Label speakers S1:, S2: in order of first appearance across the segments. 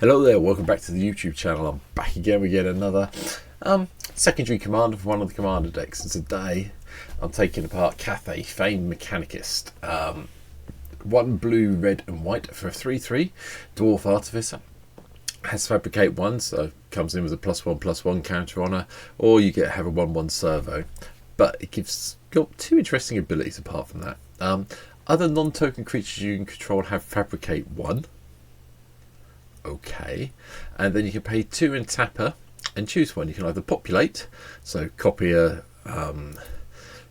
S1: Hello there, welcome back to the YouTube channel. I'm back again with yet another secondary commander for one of the commander decks. And today I'm taking apart Cayth, famed Mechanist. One blue, red and white for a 3/3 Dwarf Artificer. Has Fabricate 1, so comes in with a +1/+1 counter on her, or you have a 1/1 servo. But it got two interesting abilities apart from that. Other non-token creatures you can control have Fabricate 1. Okay, and then you can pay 2 and tap her and choose one. You can either populate, so copy a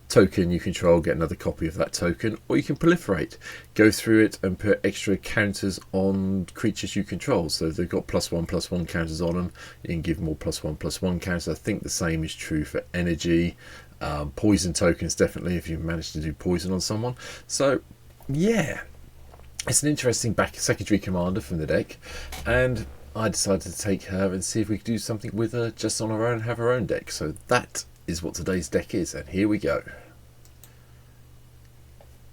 S1: token you control, get another copy of that token, or you can proliferate, go through it and put extra counters on creatures you control. So they've got +1/+1 counters on them, you can give them all +1/+1 counters. I think the same is true for energy, poison tokens definitely if you manage to do poison on someone. So yeah, it's an interesting secondary commander from the deck, and I decided to take her and see if we could do something with her just on her own and have her own deck. So that is what today's deck is, and here we go.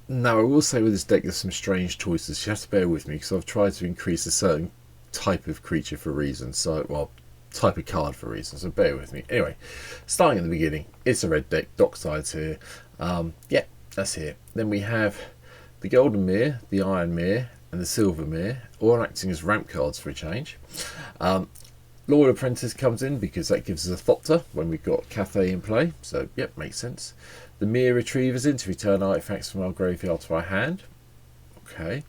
S1: Now I will say with this deck there's some strange choices. You have to bear with me because I've tried to increase a certain type of creature for reasons. So, well, type of card for reasons, so bear with me. Anyway, starting at the beginning, it's a red deck, Dockside's here. Yeah, that's here. Then we have the Golden Mirror, the Iron Mirror and the Silver Mirror, all acting as ramp cards for a change. Loyal Apprentice comes in because that gives us a Thopter when we've got Cayth in play, so yep, makes sense. The Mirror Retrievers in to return artifacts from our graveyard to our hand. Okay.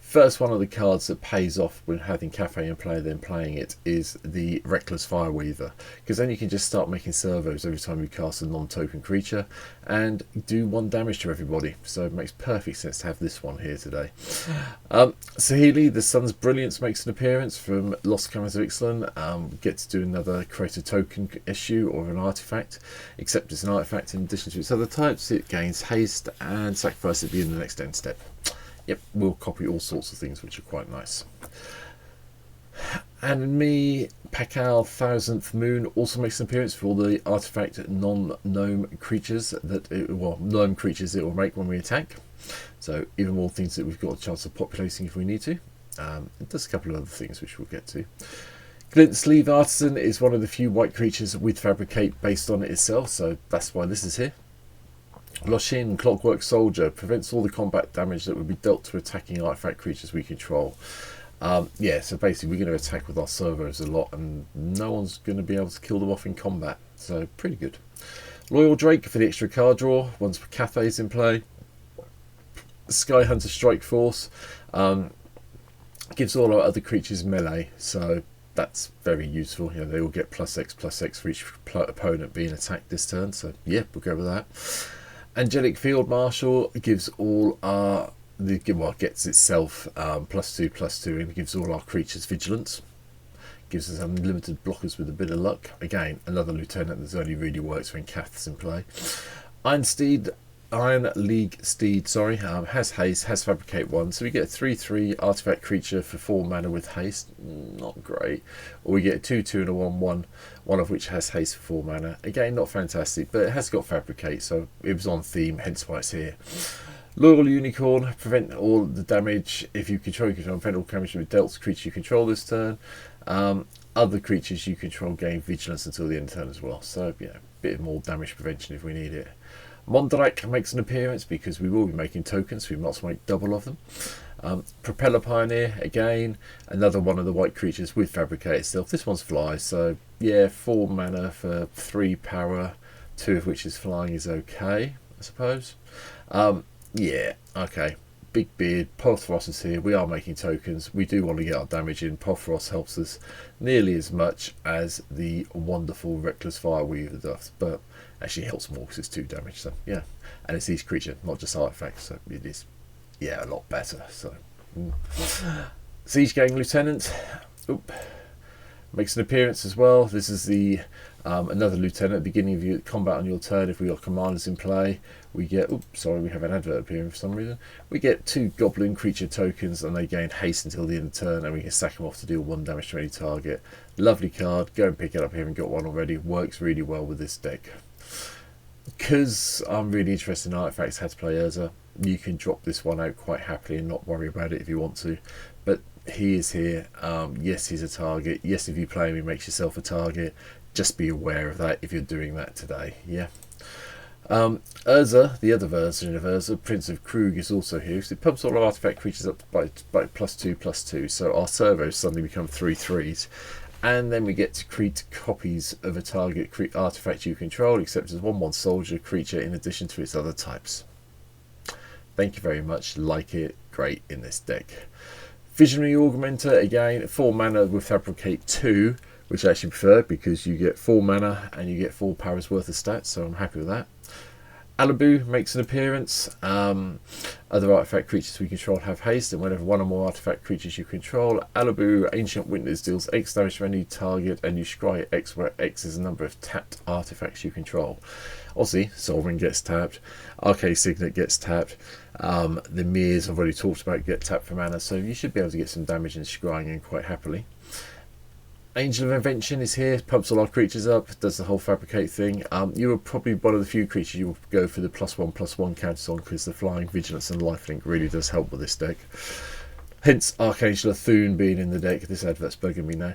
S1: First one of the cards that pays off when having Cayth in play, then playing it, is the Reckless Fireweaver, because then you can just start making servos every time you cast a non-token creature and do 1 damage to everybody. So it makes perfect sense to have this one here today. Saheeli, the Sun's Brilliance, makes an appearance from Lost Comers of Ixalan. Get to do another create a token issue or an artifact, except it's an artifact in addition to its other types. It gains haste and sacrifice it being the next end step. Yep, we'll copy all sorts of things which are quite nice. And me, Pakal, Thousandth Moon also makes an appearance for all the artifact non-gnome creatures gnome creatures it will make when we attack. So even more things that we've got a chance of populating if we need to. It does a couple of other things which we'll get to. Glint Sleeve Artisan is one of the few white creatures with Fabricate based on it itself, so that's why this is here. Loshin, Clockwork Soldier, prevents all the combat damage that would be dealt to attacking artifact creatures we control. Yeah, so basically we're going to attack with our servos a lot and no one's going to be able to kill them off in combat, so pretty good. Loyal Drake for the extra card draw once Cayth is in play. Sky Hunter Strike Force gives all our other creatures melee, so that's very useful. You know, they all get +X/+X for each opponent being attacked this turn, so yeah, we'll go with that. Angelic Field Marshal gives all our gets itself +2/+2 and gives all our creatures vigilance. Gives us unlimited blockers with a bit of luck. Again, another lieutenant that only really works when Cayth's in play. Iron League Steed, has haste, has Fabricate 1, so we get a 3/3 artifact creature for 4 mana with haste. Not great. Or we get a 2/2 and a 1/1, one of which has haste for 4 mana. Again, not fantastic, but it has got Fabricate, so it was on theme, hence why it's here. Loyal Unicorn, prevent all the damage if you control prevent all damage with dealt to creatures you control this turn. Other creatures you control gain vigilance until the end of the turn as well, so yeah, a bit more damage prevention if we need it. Mondrak makes an appearance because we will be making tokens, so we must make double of them. Propeller Pioneer, again, another one of the white creatures with Fabricate itself. This one's fly, so yeah, 4 mana for 3 power, 2 of which is flying is okay, I suppose. Yeah, okay. Big Beard, Pothros is here. We are making tokens. We do want to get our damage in. Pothros helps us nearly as much as the wonderful Reckless Fireweaver does, but actually helps more because it's 2 damage. So yeah, and it's each creature, not just artifacts. So it is, yeah, a lot better. So Siege Gang Lieutenant makes an appearance as well. This is the another lieutenant at the beginning of your combat on your turn. If we got commanders in play, we get we have an advert appearing for some reason. We get 2 goblin creature tokens and they gain haste until the end of the turn, and we can sack them off to deal 1 damage to any target. Lovely card, go and pick it up here and got one already. Works really well with this deck. Because I'm really interested in artifacts, how to play Urza, you can drop this one out quite happily and not worry about it if you want to. But he is here. Yes, he's a target. Yes, if you play him, he makes yourself a target. Just be aware of that if you're doing that today. Yeah. Urza, the other version of Urza, Prince of Krug, is also here. So it pumps all our artifact creatures up by +2/+2. So our servos suddenly become 3/3s. And then we get to create copies of a target artifact you control, except as 1/1 soldier creature in addition to its other types. Thank you very much. Like it. Great in this deck. Visionary Augmenter, again, 4 mana with Fabricate 2, which I actually prefer because you get 4 mana and you get 4 powers worth of stats, so I'm happy with that. Alabu makes an appearance. Other artifact creatures we control have haste, and whenever one or more artifact creatures you control, Alabu, Ancient Witness, deals X damage to any target, and you scry X, where X is the number of tapped artifacts you control. Obviously, Sovereign gets tapped, Arcane Signet gets tapped, the Mirrors I've already talked about get tapped for mana, so you should be able to get some damage and scrying in quite happily. Angel of Invention is here, pumps all our creatures up, does the whole Fabricate thing. You are probably one of the few creatures you will go for the +1/+1 counters on, because the Flying, Vigilance and Lifelink really does help with this deck. Hence Archangel of Thune being in the deck. This advert's bugging me now.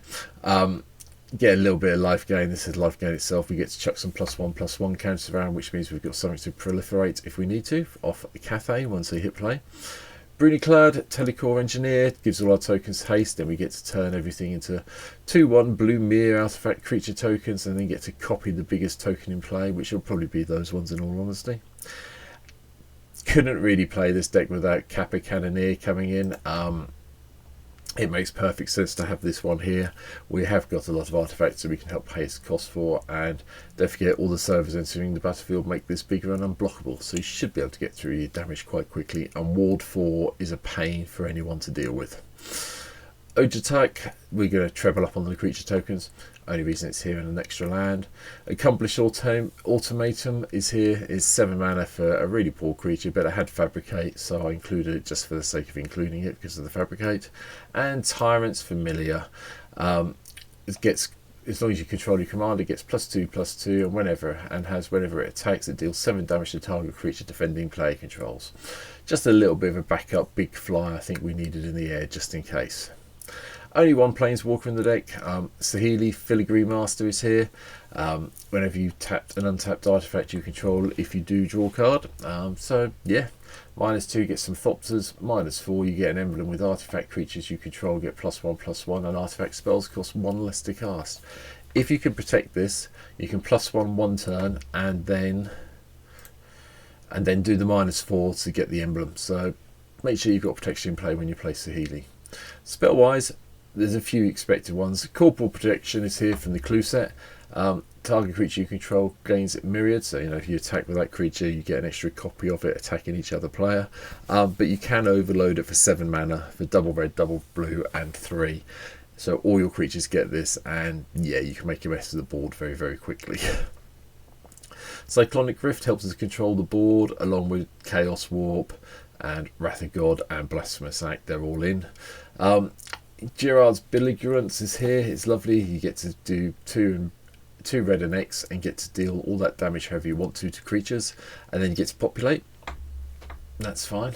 S1: Get a little bit of life gain. This is life gain itself. We get to chuck some +1/+1 counters around, which means we've got something to proliferate if we need to, off Cayth once they hit play. Bruni-clad, Telecore Engineer, gives all our tokens haste, then we get to turn everything into 2/1 blue mirror artifact creature tokens, and then get to copy the biggest token in play, which will probably be those ones in all honesty. Couldn't really play this deck without Kappa Cannoneer coming in. It makes perfect sense to have this one here. We have got a lot of artifacts that we can help pay its cost for, and don't forget all the servers entering the battlefield make this bigger and unblockable, so you should be able to get through your damage quite quickly, and Ward 4 is a pain for anyone to deal with. Ojatak, we're going to treble up on the creature tokens. Only reason it's here in an extra land. Accomplished Automatum is here. Is 7 mana for a really poor creature, but I had Fabricate, so I included it just for the sake of including it because of the Fabricate. And Tyrant's Familiar. It gets, as long as you control your commander, it gets +2/+2, and whenever it attacks, it deals 7 damage to target creature defending player controls. Just a little bit of a backup big fly I think we needed in the air just in case. Only one Planeswalker in the deck. Saheeli, Filigree Master, is here. Whenever you tap an untapped artifact you control, if you do, draw a card. So yeah, -2 get some Thopters, -4 you get an emblem with artifact creatures you control get +1/+1, and artifact spells cost 1 less to cast. If you can protect this, you can +1 one turn and then do the -4 to get the emblem. So make sure you've got protection in play when you play Saheeli. Spell wise, there's a few expected ones. Corporal Protection is here from the clue set. Target creature you control gains Myriad, so if you attack with that creature you get an extra copy of it attacking each other player. But you can overload it for 7 mana for double red, double blue and 3. So all your creatures get this, and yeah, you can make a mess of the board very, very quickly. Cyclonic Rift helps us control the board along with Chaos Warp and Wrath of God and Blasphemous Act. They're all in. Gerard's Belligerence is here. It's lovely. You get to do 2 red and X and get to deal all that damage however you want to creatures, and then you get to populate. That's fine.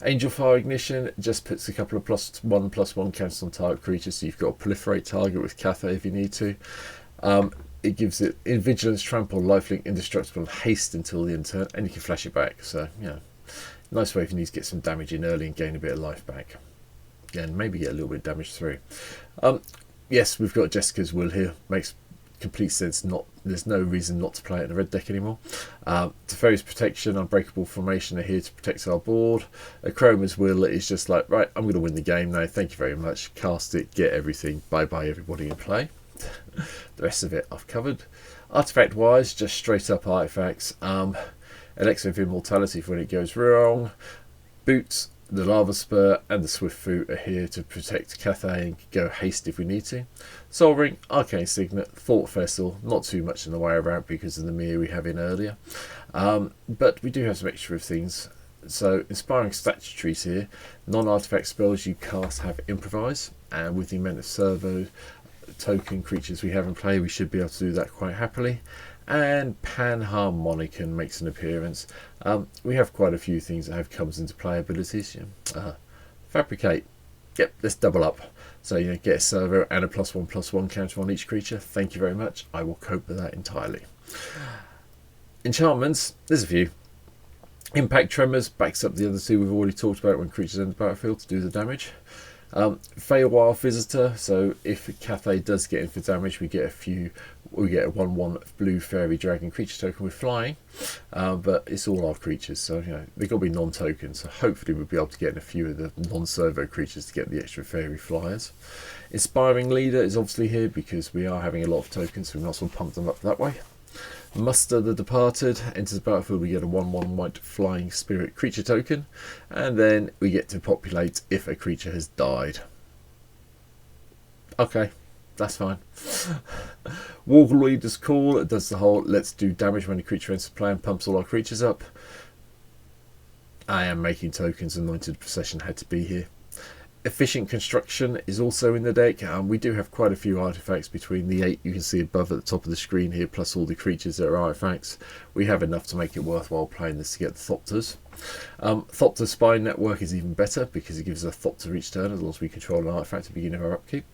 S1: Angel Fire Ignition just puts a couple of +1/+1 counters on target creatures, so you've got a proliferate target with Cayth if you need to. It gives it Vigilance, Trample, Lifelink, Indestructible, and Haste until the end turn, and you can flash it back. So nice way if you need to get some damage in early and gain a bit of life back. And maybe get a little bit of damage through. Yes, we've got Jessica's Will here. Makes complete sense. There's no reason not to play it in a red deck anymore. Teferi's Protection, Unbreakable Formation are here to protect our board. Chroma's Will is just like, right, I'm going to win the game now. Thank you very much. Cast it, get everything. Bye-bye everybody in play. The rest of it I've covered. Artifact-wise, just straight up artifacts. Elixir of Immortality for when it goes wrong. Boots, the Lava Spur and the Swift Foot are here to protect Cayth and go haste if we need to. Soul Ring, Arcane Signet, Thought Vessel, not too much in the way around because of the mirror we have in earlier. But we do have some extra things. So Inspiring Statuaries here. Non-artifact spells you cast have Improvise, and with the amount of servo token creatures we have in play, we should be able to do that quite happily. And Panharmonicon makes an appearance. We have quite a few things that have comes into play abilities. Fabricate, yep, let's double up. So you know, get a servo and a +1/+1 counter on each creature. Thank you very much. I will cope with that entirely. Enchantments, there's a few. Impact Tremors backs up the other two we've already talked about when creatures enter the battlefield to do the damage. Feywild Visitor, so if Cayth does get in for damage, we get a 1/1 blue fairy dragon creature token with flying, but it's all our creatures, so you know they've got to be non-tokens, so hopefully we'll be able to get in a few of the non-servo creatures to get the extra fairy flyers. Inspiring Leader is obviously here because we are having a lot of tokens, so we might as well pump them up that way. Muster the Departed, enters the battlefield, we get a 1/1 white flying spirit creature token, and then we get to populate if a creature has died. Okay, that's fine. Warleader's Call, it does the whole let's do damage when a creature enters play and pumps all our creatures up. I am making tokens, Anointed Procession had to be here. Efficient Construction is also in the deck. We do have quite a few artifacts between the 8 you can see above at the top of the screen here, plus all the creatures that are artifacts. We have enough to make it worthwhile playing this to get the Thopters. Thopter Spy Network is even better because it gives us a Thopter each turn as long as we control an artifact at the beginning of our upkeep.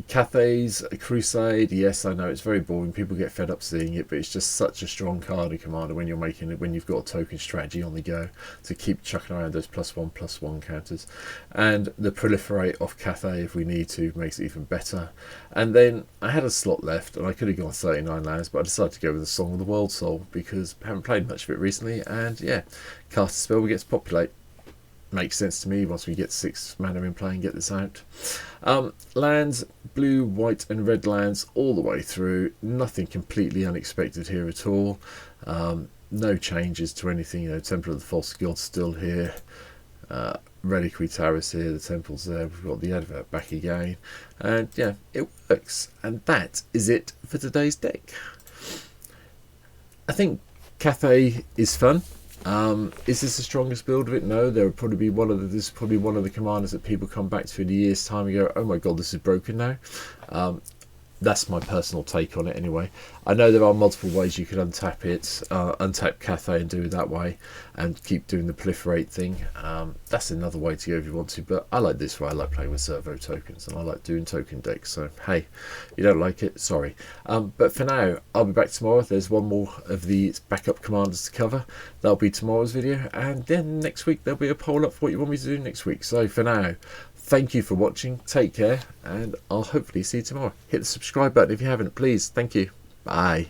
S1: Cayth's Crusade, yes, I know it's very boring. People get fed up seeing it, but it's just such a strong card in Commander when you're making it, when you've got a token strategy on the go to keep chucking around those +1/+1 counters. And the Proliferate of Cayth, if we need to, makes it even better. And then I had a slot left, and I could have gone 39 lands, but I decided to go with the Song of the World Soul because I haven't played much of it recently, and yeah, cast a spell, we get to populate. Makes sense to me once we get 6 mana in play and get this out. Lands, blue, white and red lands all the way through. Nothing completely unexpected here at all. No changes to anything. You know, Temple of the False God still here. Reliquary Towers here, the temple's there, we've got the advert back again. And yeah, it works. And that is it for today's deck. I think Cayth is fun. Is this the strongest build of it? No, there would probably be this is probably one of the commanders that people come back to in a year's time and go, oh my god, this is broken now. That's my personal take on it anyway. I know there are multiple ways you could untap it, untap Cayth and do it that way and keep doing the proliferate thing. That's another way to go if you want to, but I like this way. I like playing with servo tokens and I like doing token decks, so hey, you don't like it, sorry. But for now, I'll be back tomorrow. There's one more of the backup commanders to cover. That'll be tomorrow's video, and then next week there'll be a poll up for what you want me to do next week. So for now, thank you for watching, take care, and I'll hopefully see you tomorrow. Hit the subscribe button if you haven't, please. Thank you. Bye.